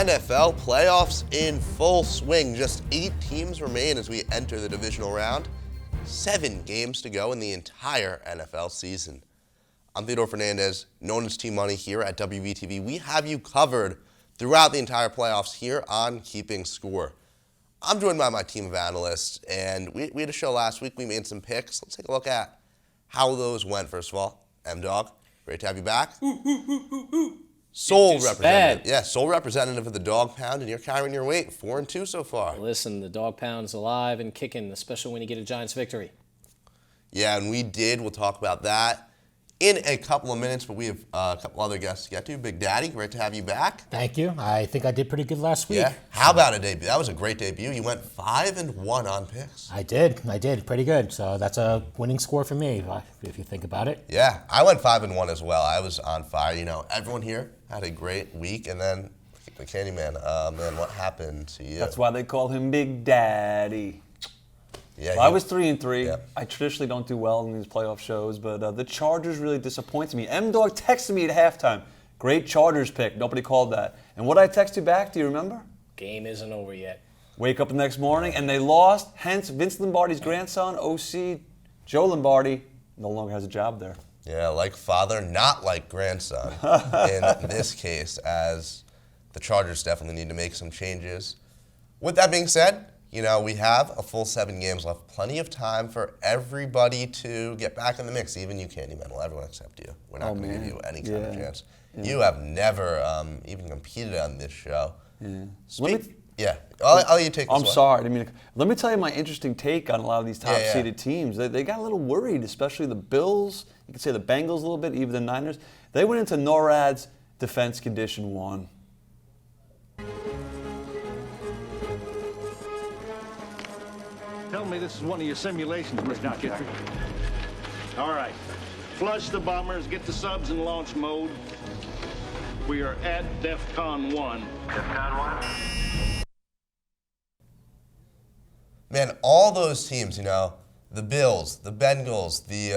NFL playoffs in full swing. Just 8 teams remain as we enter the divisional round. 7 games to go in the entire NFL season. I'm Theodore Fernandez, known as T-Money here at WVTV. We have you covered throughout the entire playoffs here on Keeping Score. I'm joined by my team of analysts, and we had a show last week. We made some picks. Let's take a look at how those went, first of all. M-Dawg, great to have you back. Sole representative. Yeah, sole representative of the Dog Pound, and you're carrying your weight. 4-2 so far. Listen, the Dog Pound's alive and kicking, especially when you get a Giants victory. Yeah, and we'll talk about that in a couple of minutes, but we have a couple other guests to get to. Big Daddy, great to have you back. Thank you. I think I did pretty good last week. Yeah. How about a debut? That was a great debut. You went 5-1 on picks. I did. Pretty good. So that's a winning score for me, if you think about it. Yeah, I went 5-1 as well. I was on fire. You know, everyone here had a great week, and then the Candyman, man, what happened to you? That's why they call him Big Daddy. Yeah, well, I was 3-3. Yep. I traditionally don't do well in these playoff shows, but the Chargers really disappointed me. M-Dawg texted me at halftime. Great Chargers pick. Nobody called that. And what I texted back, do you remember? Game isn't over yet. Wake up the next morning, and they lost. Hence, Vince Lombardi's grandson, OC, Joe Lombardi, no longer has a job there. Yeah, like father, not like grandson in this case, as the Chargers definitely need to make some changes. With that being said, you know, we have a full 7 games left. Plenty of time for everybody to get back in the mix. Even you, Candyman. Well, everyone except you. We're not going to give you any kind of chance. Yeah. You have never even competed on this show. Yeah. I'll let you take this I'm sorry. Let me tell you my interesting take on a lot of these top-seeded teams. They got a little worried, especially the Bills. You could say the Bengals a little bit, even the Niners. They went into NORAD's defense condition 1. Tell me this is one of your simulations, Mr. Kittredge. All right. Flush the bombers, get the subs in launch mode. We are at DEFCON 1. DEFCON 1? Man, all those teams, you know, the Bills, the Bengals, the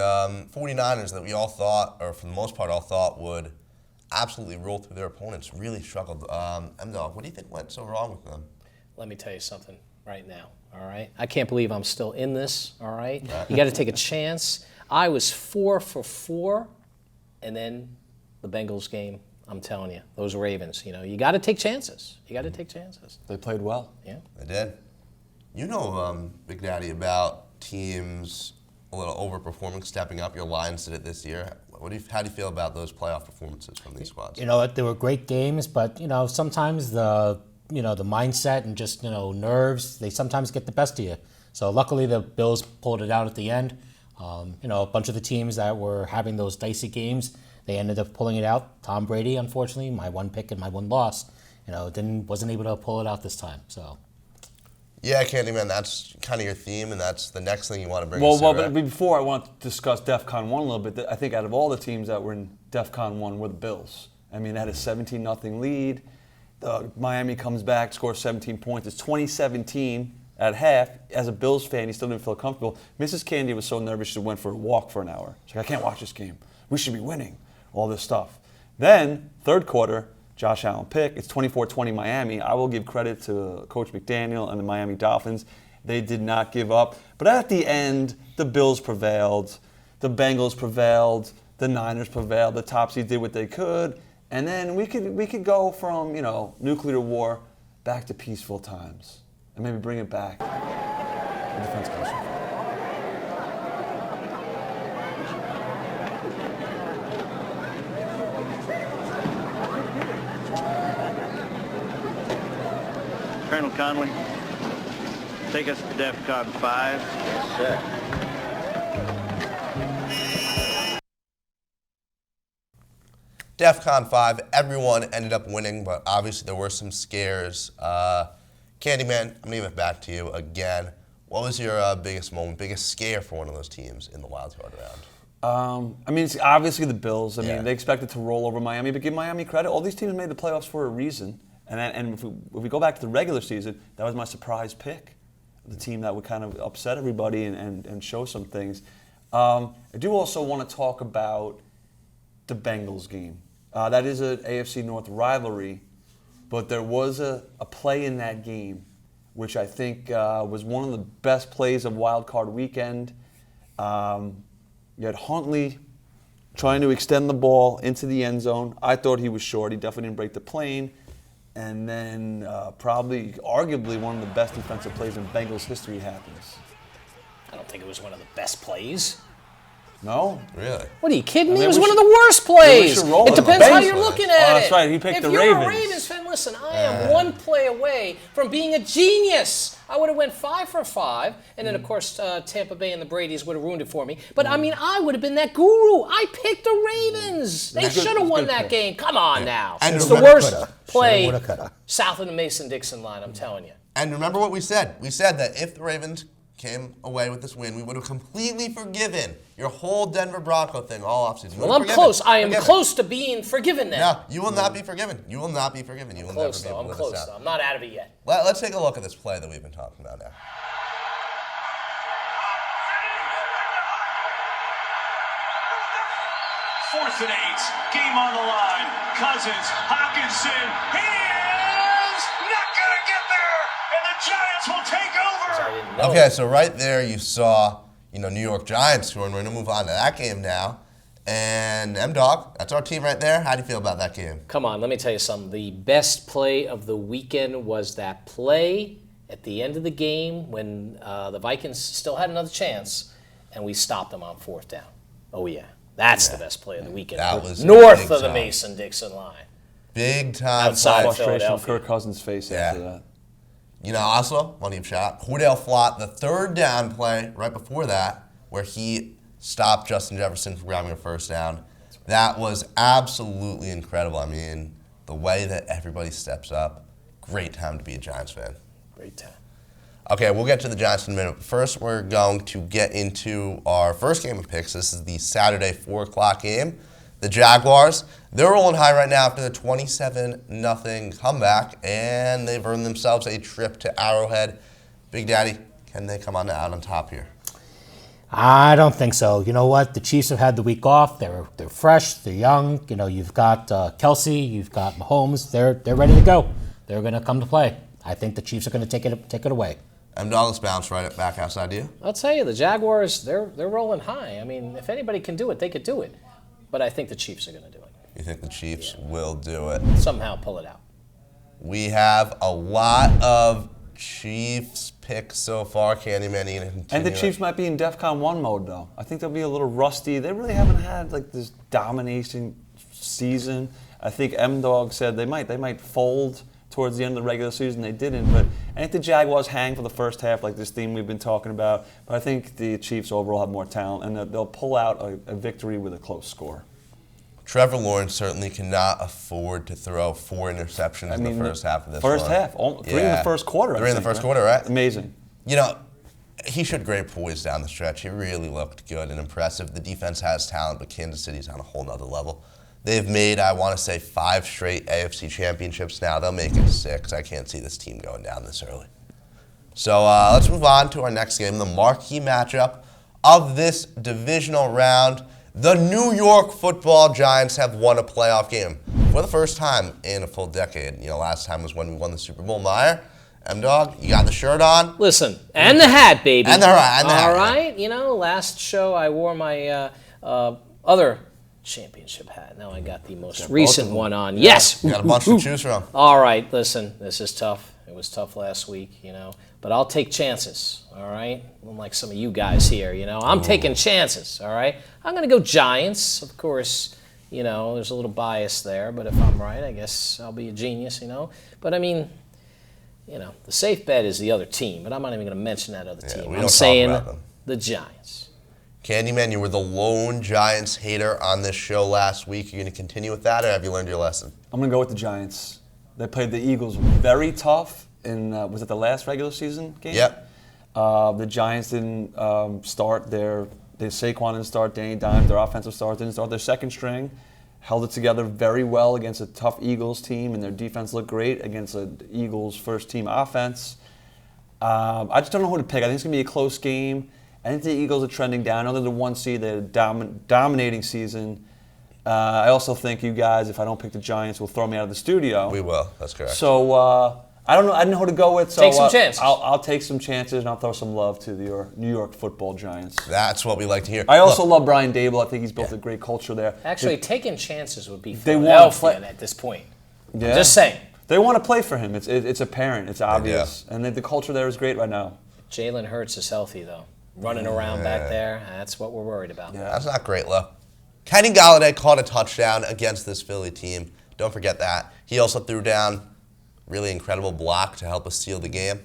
49ers that we all thought, or for the most part all thought, would absolutely roll through their opponents, really struggled. M-Dawg, what do you think went so wrong with them? Let me tell you something right now, all right? I can't believe I'm still in this, all right? You got to take a chance. I was 4 for 4, and then the Bengals game, I'm telling you, those Ravens, you know, you got to take chances. You got to take chances. They played well. Yeah. They did. You know, Big Daddy, about teams a little overperforming, stepping up. Your Lions did it this year. How do you feel about those playoff performances from these squads? You know what? They were great games, but, you know, sometimes the mindset and just, nerves, they sometimes get the best of you. So luckily the Bills pulled it out at the end. A bunch of the teams that were having those dicey games, they ended up pulling it out. Tom Brady, unfortunately, my one pick and my one loss, wasn't able to pull it out this time. So. Yeah, Candyman, that's kind of your theme, and that's the next thing you want to bring us to. But before I want to discuss DEFCON 1 a little bit, I think out of all the teams that were in DEFCON 1 were the Bills. I mean, they had a 17-0 lead. Miami comes back, scores 17 points. It's 2017 at half. As a Bills fan, he still didn't feel comfortable. Mrs. Candy was so nervous she went for a walk for an hour. She's like, I can't watch this game. We should be winning. All this stuff. Then, third quarter, Josh Allen pick. It's 24-20 Miami. I will give credit to Coach McDaniel and the Miami Dolphins. They did not give up. But at the end, the Bills prevailed. The Bengals prevailed. The Niners prevailed. The top seeds did what they could. And then we could go from, nuclear war back to peaceful times. And maybe bring it back. The defense comes from. Colonel Conley, take us to DEFCON 5. Yes, sir. DEFCON 5, everyone ended up winning, but obviously there were some scares. Candyman, I'm going to give it back to you again. What was your biggest moment, biggest scare for one of those teams in the wild card round? It's obviously the Bills. They expected to roll over Miami, but give Miami credit. All these teams made the playoffs for a reason. And if we go back to the regular season, that was my surprise pick. The team that would kind of upset everybody and show some things. I do also want to talk about the Bengals game. That is an AFC North rivalry. but there was a play in that game which I think was one of the best plays of Wild Card Weekend. You had Huntley trying to extend the ball into the end zone. I thought he was short. He definitely didn't break the plane. And then arguably one of the best defensive plays in Bengals history happens. I don't think it was one of the best plays. No? Really? What are you kidding me? I mean, It was we one of should- the worst plays. should roll It it. depends how Bengals you're play. looking Oh, at that's it. right. He picked if the you're a Ravens. Ravens fan, listen, I am one play away from being a genius. I would have went 5 for 5, and then, of course, Tampa Bay and the Brady's would have ruined it for me. But, I mean, I would have been that guru. I picked the Ravens. They should have won that game. Come on now. And It's the remember- worst play Shoulda, woulda, coulda. south of the Mason-Dixon line, I'm telling you. And remember what we said. We said that if the Ravens came away with this win, we would have completely forgiven your whole Denver Bronco thing all offseason. Well, I'm close. I am close to being forgiven now. No, you will not be forgiven. You will not be forgiven. You will Close, never though. be I'm able to live close, this though. out. I'm not out of it yet. Let's take a look at this play that we've been talking about now. 4th and 8, game on the line. Cousins, Hawkinson, he is not going to get there, and the Giants will take over. I didn't know. Okay, so right there you saw, New York Giants scoring. We're going to move on to that game now. And M-Dawg, that's our team right there. How do you feel about that game? Come on, let me tell you something. The best play of the weekend was that play at the end of the game when the Vikings still had another chance, and we stopped them on 4th down. Oh, yeah. That's the best play of the weekend. That was north big of the time. Mason-Dixon line. Big time Outside play. of Frustration on Philadelphia. Kirk Cousins' face after that. Also, one deep shot. Cordell Flott, the 3rd down play right before that, where he stopped Justin Jefferson from grabbing a 1st down. That was absolutely incredible. I mean, the way that everybody steps up, great time to be a Giants fan. Great time. Okay, we'll get to the Giants in a minute. First, we're going to get into our first game of picks. This is the Saturday 4 o'clock game. The Jaguars, they're rolling high right now after the 27-0 comeback, and they've earned themselves a trip to Arrowhead. Big Daddy, can they come out on top here? I don't think so. You know what? The Chiefs have had the week off. They're fresh. They're young. You've got Kelsey. You've got Mahomes. They're ready to go. They're going to come to play. I think the Chiefs are going to take it away. M-Dawg bounced right back outside you. I'll tell you, the Jaguars, they're rolling high. I mean, if anybody can do it, they could do it. But I think the Chiefs are going to do it. You think the Chiefs will do it? Somehow pull it out. We have a lot of Chiefs picks so far. Candyman, you gonna continue And the it? Chiefs might be in DEFCON 1 mode, though. I think they'll be a little rusty. They really haven't had this domination season. I think M-Dawg said they might fold towards the end of the regular season. They didn't, but I think the Jaguars hang for the first half, like this theme we've been talking about. But I think the Chiefs overall have more talent, and they'll pull out a victory with a close score. Trevor Lawrence certainly cannot afford to throw 4 interceptions in the first half of this First one. half, 3 in the first quarter. 3 in the first quarter, right? Amazing. He showed great poise down the stretch. He really looked good and impressive. The defense has talent, but Kansas City's on a whole nother level. They've made, I want to say, 5 straight AFC championships now. They'll make it 6. I can't see this team going down this early. So let's move on to our next game, the marquee matchup of this divisional round. The New York Football Giants have won a playoff game for the first time in a full decade. Last time was when we won the Super Bowl. Meyer, M-Dawg, you got the shirt on? Listen, and the hat, baby. And the hat. All right. Last show I wore my other championship hat. Now I got the most recent one on. Yes. You got a bunch to choose from. All right. Listen, this is tough. It was tough last week, but I'll take chances, all right? Unlike some of you guys here, I'm taking chances, all right? I'm going to go Giants. Of course, there's a little bias there, but if I'm right, I guess I'll be a genius, But I mean, the safe bet is the other team, but I'm not even going to mention that other team. I'm saying the Giants. Candyman, you were the lone Giants hater on this show last week. Are you going to continue with that, or have you learned your lesson? I'm going to go with the Giants. They played the Eagles very tough in, was it the last regular season game? Yep. The Giants didn't start Saquon didn't start, Danny Dimes, their offensive stars didn't start. Their second string held it together very well against a tough Eagles team, and their defense looked great against the Eagles' first-team offense. I just don't know who to pick. I think it's going to be a close game. I think the Eagles are trending down. I know they're the 1 seed. They had a dominating season. I also think you guys, if I don't pick the Giants, will throw me out of the studio. We will. That's correct. So I don't know. I didn't know who to go with. So Take some chances. I'll take some chances and I'll throw some love to the New York Football Giants. That's what we like to hear. I also love Brian Dable. I think he's built a great culture there. Actually, taking chances would be They want to Philadelphia play- at this point. Yeah. Just saying. They want to play for him. It's apparent. It's obvious. And the culture there is great right now. Jalen Hurts is healthy, though. Running around back there, that's what we're worried about. Yeah. That's not great, Lo. Kenny Golladay caught a touchdown against this Philly team. Don't forget that. He also threw down really incredible block to help us seal the game.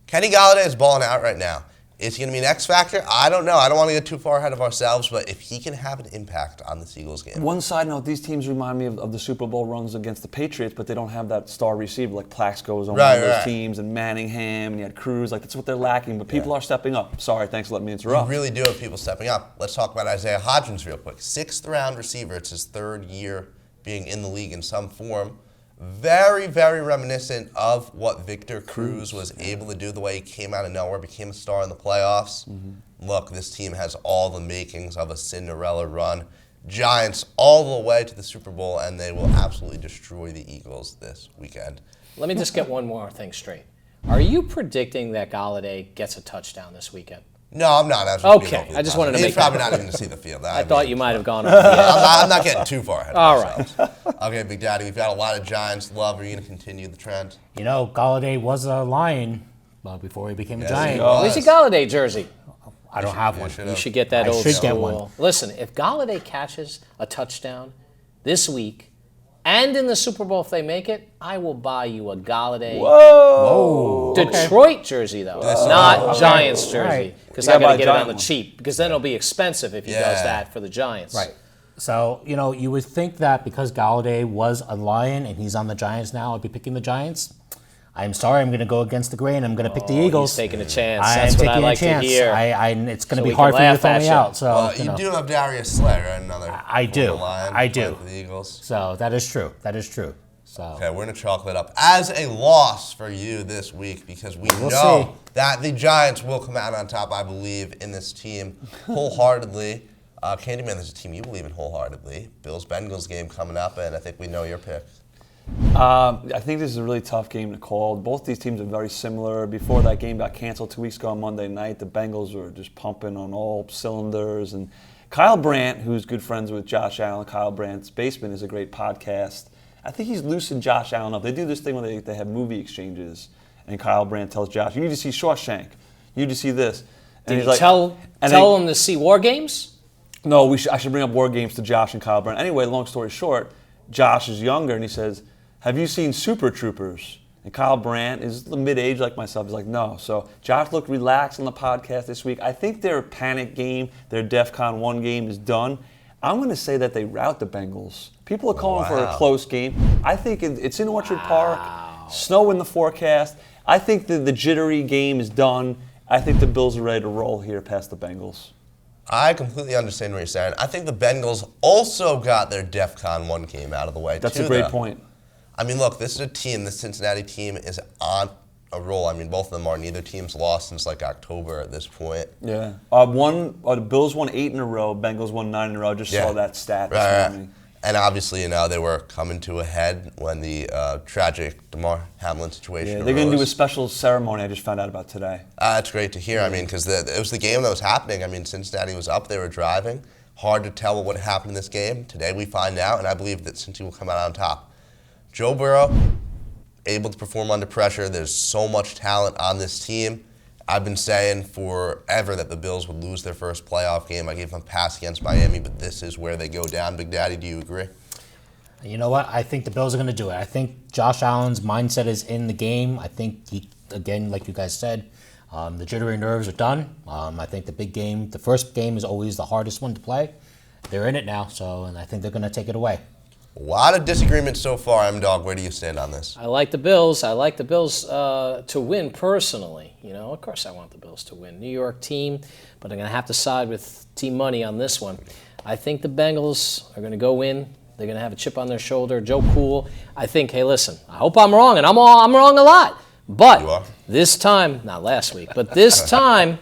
Kenny Golladay is balling out right now. Is he going to be an X factor? I don't know. I don't want to get too far ahead of ourselves, but if he can have an impact on this Eagles game. One side note, these teams remind me of the Super Bowl runs against the Patriots, but they don't have that star receiver like Plaxico was on one of those teams, and Manningham, and you had Cruz. Like, that's what they're lacking, but people are stepping up. Sorry, thanks for letting me interrupt. We really do have people stepping up. Let's talk about Isaiah Hodgins real quick. 6th round receiver. It's his 3rd year being in the league in some form. Very, very reminiscent of what Victor Cruz was able to do, the way he came out of nowhere, became a star in the playoffs. Look, this team has all the makings of a Cinderella run. Giants all the way to the Super Bowl, and they will absolutely destroy the Eagles this weekend. Let me just get one more thing straight. Are you predicting that Golladay gets a touchdown this weekend? No, I'm not. Okay, I just wanted to make He's probably that not clear. even to see the field. I thought you might have gone off the edge. I'm not getting too far ahead of All ourselves. Okay, Big Daddy, we've got a lot of Giants love. Are you going to continue the trend? You know, Golladay was a Lion before he became a Yes, Giant. he was. Where's your Golladay jersey? I don't have one. You should get that I old should school. get one. Listen, if Golladay catches a touchdown this week and in the Super Bowl if they make it, I will buy you a Golladay Detroit jersey, though, not Giants jersey. Right. Because You I gotta buy got to a get it on giant the one. cheap. Because then it'll be expensive if he does that for the Giants. Right. So, you know, you would think that because Golladay was a Lion and he's on the Giants now, I'd be picking the Giants. I'm sorry, I'm going to go against the grain. I'm going to pick the Eagles. He's taking a chance. I'm That's what I taking like a chance. to hear. It's going to So be we hard can for you to laugh throw at me you. out. So, Well, you you know. do have Darius Slay, right? Another I do. former Lion I playing do. for the Eagles. So that is true. That is true. So Okay, we're going to chalk that up as a loss for you this week because we We'll know see. that the Giants will come out on top, I believe, in this team wholeheartedly. Candyman, there's a team you believe in wholeheartedly. Bills-Bengals game coming up, and I think we know your pick. I think this is a really tough game to call. Both these teams are very similar. Before that game got canceled 2 weeks ago on Monday night, the Bengals were just pumping on all cylinders. And Kyle Brandt, who's good friends with Josh Allen, Kyle Brandt's Basement is a great podcast. I think he's loosened Josh Allen up. They do this thing where they have movie exchanges, and Kyle Brandt tells Josh, "You need to see Shawshank. You need to see this." And Did you tell him to see War Games? No, I should bring up War Games to Josh and Kyle Brandt. Anyway, long story short, Josh is younger, and he says, "Have you seen Super Troopers?" And Kyle Brandt is mid-age like myself. He's like, "No." So Josh looked relaxed on the podcast this week. I think their panic game, their DEFCON 1 game is done. I'm going to say that they rout the Bengals. People are calling for a close game. I think it's in Orchard Park, snow in the forecast. I think the jittery game is done. I think the Bills are ready to roll here past the Bengals. I completely understand what you're saying. I think the Bengals also got their DEFCON 1 game out of the way, That's too, a great though. point. I mean, look, this is a team, the Cincinnati team is on a roll. I mean, both of them are. Neither team's lost since, like, October at this point. Yeah. The Bills won 8 in a row. Bengals won 9 in a row. I just saw that stat this morning. And obviously, you know, they were coming to a head when the tragic DeMar Hamlin situation They're going to do a arose. special ceremony I just found out about today. That's great to hear. I mean, because it was the game that was happening. I mean, Cincinnati was up. They were driving. Hard to tell what would happen in this game. Today we find out, and I believe that Cincy will come out on top. Joe Burrow, able to perform under pressure. There's so much talent on this team. I've been saying forever that the Bills would lose their first playoff game. I gave them a pass against Miami, but this is where they go down. Big Daddy, do you agree? you know what? I think the Bills are going to do it. I think Josh Allen's mindset is in the game. I think he, again, like you guys said, the jittery nerves are done. I think the first game is always the hardest one to play. They're in it now, and I think they're going to take it away. A lot of disagreement so far. M-Dawg, where do you stand on this? I like the Bills. I like the Bills to win personally. You know, of course I want the Bills to win. New York team, but I'm going to have to side with Team Money on this one. I think the Bengals are going to go in. They're going to have a chip on their shoulder. Joe Cool. I think, hey, listen, I hope I'm wrong, and I'm wrong a lot. But this time, not last week, but this time,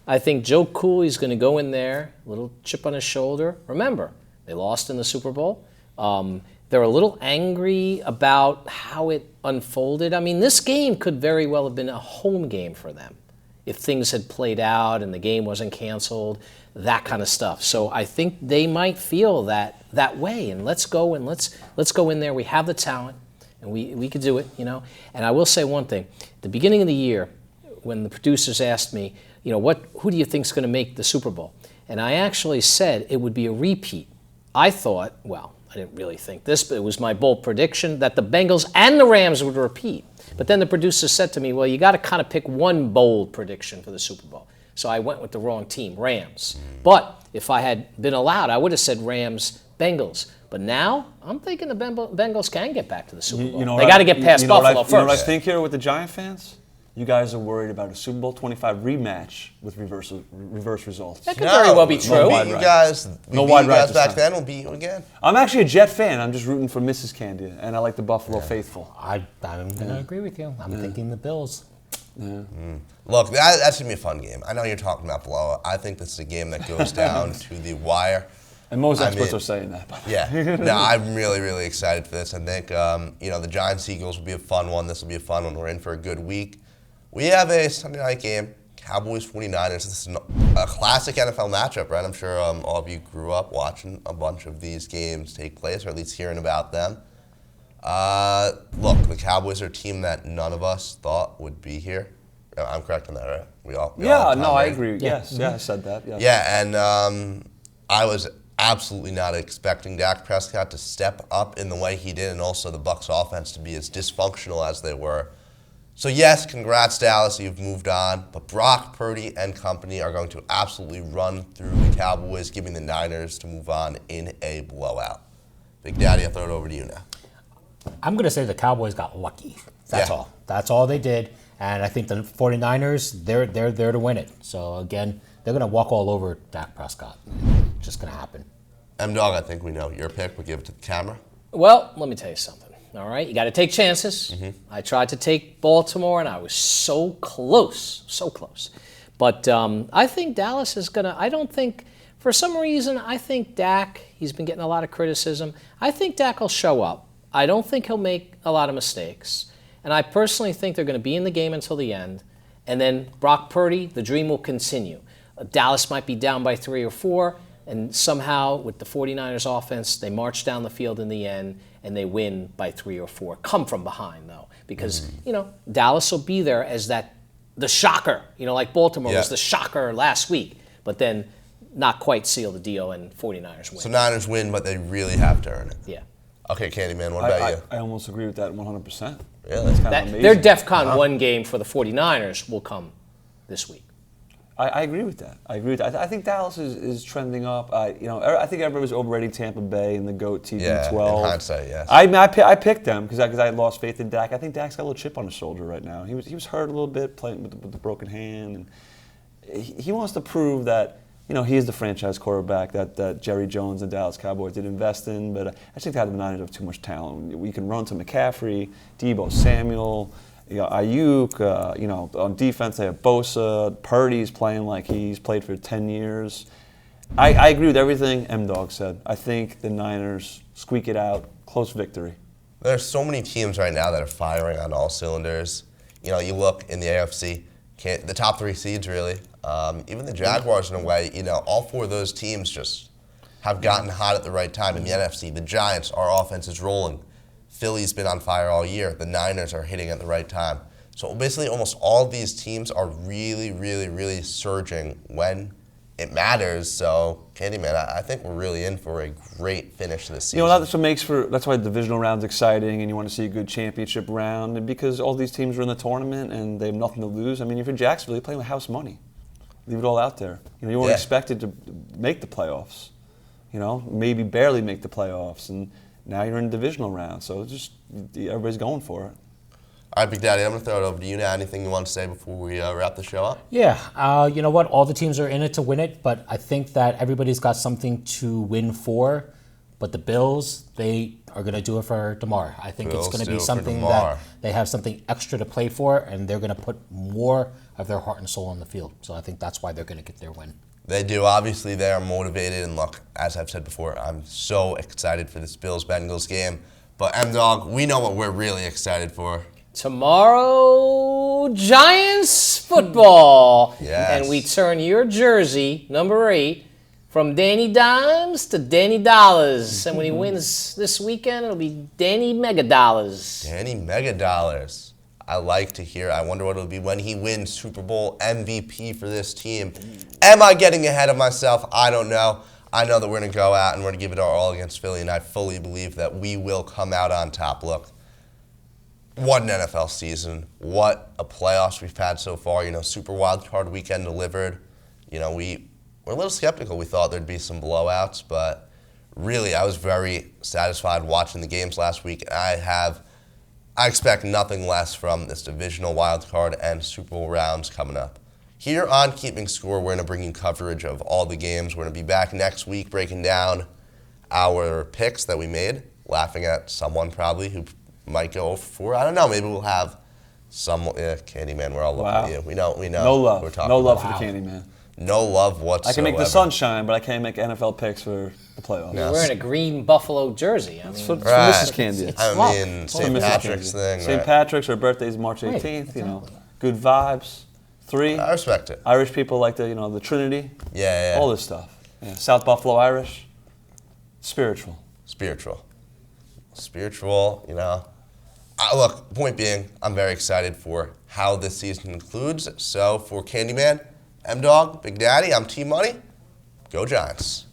I think Joe Cool is going to go in there, little chip on his shoulder. Remember, They lost in the Super Bowl. They're a little angry about how it unfolded. I mean, this game could very well have been a home game for them if things had played out and the game wasn't canceled, that kind of stuff. So I think they might feel that way. And let's go in there. We have the talent, and we could do it, you know. And I will say one thing: at the beginning of the year, when the producers asked me, you know, who do you think is going to make the Super Bowl? And I actually said it would be a repeat. I thought, well, I didn't really think this, but it was my bold prediction that the Bengals and the Rams would repeat. But then the producer said to me, well, you got to kind of pick one bold prediction for the Super Bowl. So I went with the wrong team, Rams. But if I had been allowed, I would have said Rams, Bengals. But now I'm thinking the Bengals can get back to the Super Bowl. They got to get past Buffalo first. You know what I think here with the Giant fans? You guys are worried about a Super Bowl 25 rematch with reverse results. That could very well be true. We beat you guys back then. We'll beat you again. I'm actually a Jet fan. I'm just rooting for Mrs. Candy, and I like the Buffalo faithful. I'm going to agree with you. I'm thinking the Bills. Look, that's going to be a fun game. I know you're talking about blowout. I think this is a game that goes down to the wire. And most experts are saying that. Yeah. No, I'm really, really excited for this. I think, the Giants-Eagles will be a fun one. This will be a fun one. We're in for a good week. We have a Sunday night game, Cowboys-49ers. This is a classic NFL matchup, right? I'm sure all of you grew up watching a bunch of these games take place, or at least hearing about them. Look, the Cowboys are a team that none of us thought would be here. I'm correct on that, right? We all I agree. Yes, I said that. Yes. Yeah, and I was absolutely not expecting Dak Prescott to step up in the way he did, and also the Bucs offense to be as dysfunctional as they were. So yes, congrats Dallas, you've moved on, but Brock Purdy and company are going to absolutely run through the Cowboys, giving the Niners to move on in a blowout. Big Daddy, I'll throw it over to you now. I'm going to say the Cowboys got lucky. That's all. That's all they did. And I think the 49ers, they're there to win it. So again, they're going to walk all over Dak Prescott. It's just going to happen. M-Dawg, I think we know your pick. We'll give it to the camera. Well, let me tell you something. All right, you got to take chances. I tried to take Baltimore, and I was so close. But I think Dallas is going to, I don't think, for some reason, I think Dak, he's been getting a lot of criticism. I think Dak will show up. I don't think he'll make a lot of mistakes. And I personally think they're going to be in the game until the end. And then Brock Purdy, the dream will continue. Dallas might be down by 3 or 4, and somehow with the 49ers offense, they march down the field in the end, and they win by 3 or 4. Come from behind, though, because, Dallas will be there as the shocker, like Baltimore was the shocker last week, but then not quite seal the deal, and 49ers win. So Niners win, but they really have to earn it. Yeah. Okay, Candyman, what about you? I almost agree with that 100%. Really? That's kind of amazing. Their DEFCON 1 game for the 49ers will come this week. I agree with that. I think Dallas is trending up. I think everybody was overrating Tampa Bay and the GOAT TB12. Yeah, in hindsight, yes. I picked them because I lost faith in Dak. I think Dak's got a little chip on his shoulder right now. He was hurt a little bit playing with the broken hand, and he wants to prove that he is the franchise quarterback that Jerry Jones and Dallas Cowboys did invest in. But I just think the Niners have too much talent. We can run to McCaffrey, Deebo Samuel. Ayuk, on defense they have Bosa. Purdy's playing like he's played for 10 years. I agree with everything M-Dawg said. I think the Niners squeak it out, close victory. There's so many teams right now that are firing on all cylinders. You look in the AFC, the top 3 seeds really. Even the Jaguars in a way, all 4 of those teams just have gotten hot at the right time. In the NFC, the Giants, our offense is rolling. Philly's been on fire all year. The Niners are hitting at the right time. So basically almost all of these teams are really, really, really surging when it matters. So, Candyman, I think we're really in for a great finish to this season. That's why the divisional round's exciting, and you want to see a good championship round, and because all these teams are in the tournament and they have nothing to lose. I mean, if you're Jacksonville, you're playing with house money. Leave it all out there. You weren't expected to make the playoffs. Maybe barely make the playoffs, and now you're in the divisional round, so just everybody's going for it. All right, Big Daddy, I'm going to throw it over to you now. Anything you want to say before we wrap the show up? Yeah, you know what? All the teams are in it to win it, but I think that everybody's got something to win for. But the Bills, they are going to do it for tomorrow. I think it's going to be something that they have something extra to play for, and they're going to put more of their heart and soul on the field. So I think that's why they're going to get their win. They do. Obviously, they are motivated. And look, as I've said before, I'm so excited for this Bills-Bengals game. But M-Dawg, we know what we're really excited for. Tomorrow, Giants football. Yes. And we turn your jersey, number 8, from Danny Dimes to Danny Dollars. And when he wins this weekend, it'll be Danny Mega Dollars. Danny Mega Dollars. I like to hear. I wonder what it'll be when he wins Super Bowl MVP for this team. Am I getting ahead of myself? I don't know. I know that we're going to go out and we're going to give it our all against Philly, and I fully believe that we will come out on top. Look, what an NFL season. What a playoffs we've had so far. Super wild card weekend delivered. We're a little skeptical. We thought there'd be some blowouts, but really I was very satisfied watching the games last week. I expect nothing less from this divisional wild card and Super Bowl rounds coming up. Here on Keeping Score, we're going to bring you coverage of all the games. We're going to be back next week breaking down our picks that we made, laughing at someone probably who might go for. I don't know. Maybe we'll have some Candyman. We're all looking at you. We know. No love. We're talking No love about. for the Candyman. No love whatsoever. I can make the sun shine, but I can't make NFL picks for the playoffs. No. You're wearing a green Buffalo jersey. I mean, For Right. Mrs. Candy. I mean, For St. Mrs. Patrick's Candy. thing. St. Right. Patrick's, her birthday's March 18th. Good vibes. 3. I respect it. Irish people like the Trinity. Yeah. All this stuff. Yeah. South Buffalo Irish. Spiritual. Look, point being, I'm very excited for how this season concludes. So for Candyman, M-Dawg, Big Daddy, I'm T-Money. Go Giants.